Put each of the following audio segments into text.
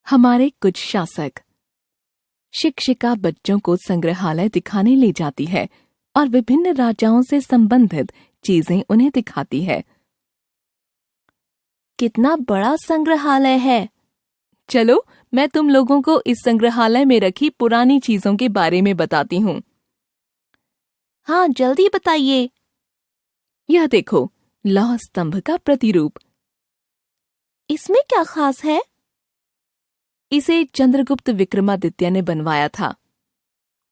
हमारे कुछ शासक। शिक्षिका बच्चों को संग्रहालय दिखाने ले जाती है और विभिन्न राजाओं से संबंधित चीजें उन्हें दिखाती है। कितना बड़ा संग्रहालय है। चलो मैं तुम लोगों को इस संग्रहालय में रखी पुरानी चीजों के बारे में बताती हूँ। हाँ, जल्दी बताइए। यह देखो, लौह स्तंभ का प्रतिरूप। इसमें क्या खास है? इसे चंद्रगुप्त विक्रमादित्य ने बनवाया था।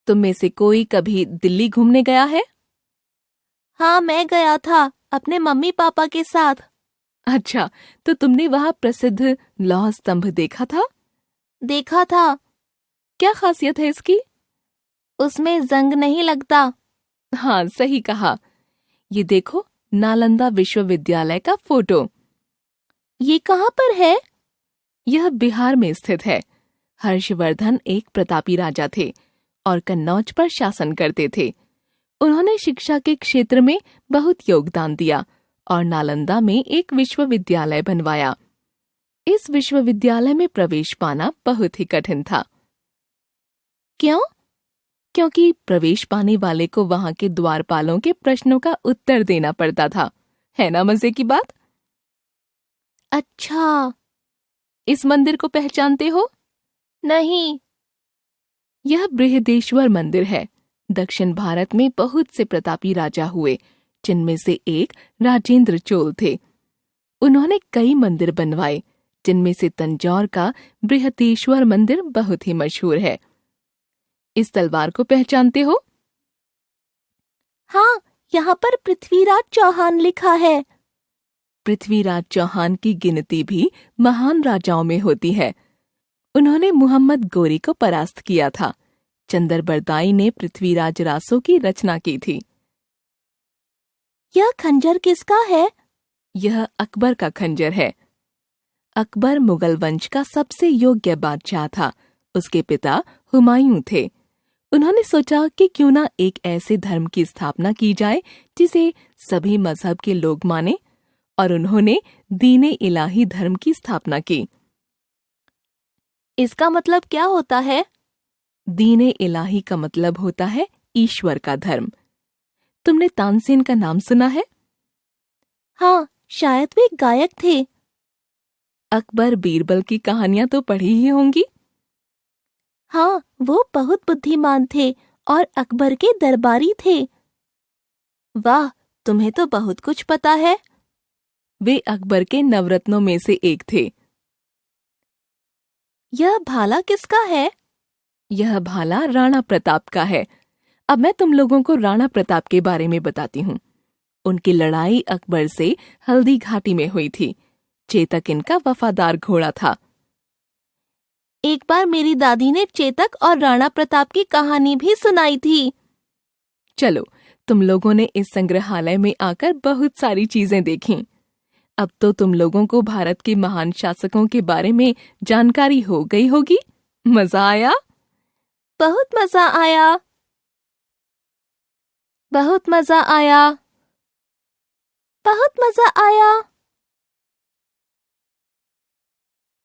तुम में से कोई कभी दिल्ली घूमने गया है? हाँ, मैं गया था अपने मम्मी पापा के साथ। अच्छा, तो तुमने वहाँ प्रसिद्ध लौह स्तंभ देखा था? देखा था। क्या खासियत है इसकी? उसमें जंग नहीं लगता। हाँ, सही कहा। ये देखो, नालंदा विश्वविद्यालय का फोटो। ये कहाँ पर है? यह बिहार में स्थित है। हर्षवर्धन एक प्रतापी राजा थे और कन्नौज पर शासन करते थे। उन्होंने शिक्षा के क्षेत्र में बहुत योगदान दिया और नालंदा में एक विश्वविद्यालय बनवाया। इस विश्वविद्यालय में प्रवेश पाना बहुत ही कठिन था। क्यों? क्योंकि प्रवेश पाने वाले को वहां के द्वारपालों के प्रश्नों का उत्तर देना पड़ता था। है ना मजे की बात? अच्छा। इस मंदिर को पहचानते हो? नहीं। यह बृहदेश्वर मंदिर है। दक्षिण भारत में बहुत से प्रतापी राजा हुए, जिनमें से एक राजेंद्र चोल थे। उन्होंने कई मंदिर बनवाए, जिनमें से तंजौर का बृहदेश्वर मंदिर बहुत ही मशहूर है। इस तलवार को पहचानते हो? हाँ, यहाँ पर पृथ्वीराज चौहान लिखा है। पृथ्वीराज चौहान की गिनती भी महान राजाओं में होती है। उन्होंने मुहम्मद गोरी को परास्त किया था। चंदरबरदाई ने पृथ्वीराज रासो की रचना की थी। यह खंजर किसका है? यह अकबर का खंजर है। अकबर मुगल वंश का सबसे योग्य बादशाह था। उसके पिता हुमायूं थे। उन्होंने सोचा कि क्यों ना एक ऐसे धर्म की स्थापना की जाए जिसे सभी मजहब के लोग माने, और उन्होंने दीने इलाही धर्म की स्थापना की। इसका मतलब क्या होता है? दीने इलाही का मतलब होता है ईश्वर का धर्म। तुमने तानसेन का नाम सुना है? हाँ, शायद वे गायक थे। अकबर बीरबल की कहानियां तो पढ़ी ही होंगी। हाँ, वो बहुत बुद्धिमान थे और अकबर के दरबारी थे। वाह, तुम्हें तो बहुत कुछ पता है। वे अकबर के नवरत्नों में से एक थे। यह भाला किसका है? यह भाला राणा प्रताप का है। अब मैं तुम लोगों को राणा प्रताप के बारे में बताती हूँ। उनकी लड़ाई अकबर से हल्दी घाटी में हुई थी। चेतक इनका वफादार घोड़ा था। एक बार मेरी दादी ने चेतक और राणा प्रताप की कहानी भी सुनाई थी। चलो, तुम लोगों ने इस संग्रहालय में आकर बहुत सारी चीजें देखीं। अब तो तुम लोगों को भारत के महान शासकों के बारे में जानकारी हो गई होगी। मजा आया? बहुत मजा आया। बहुत मजा आया। बहुत मजा आया।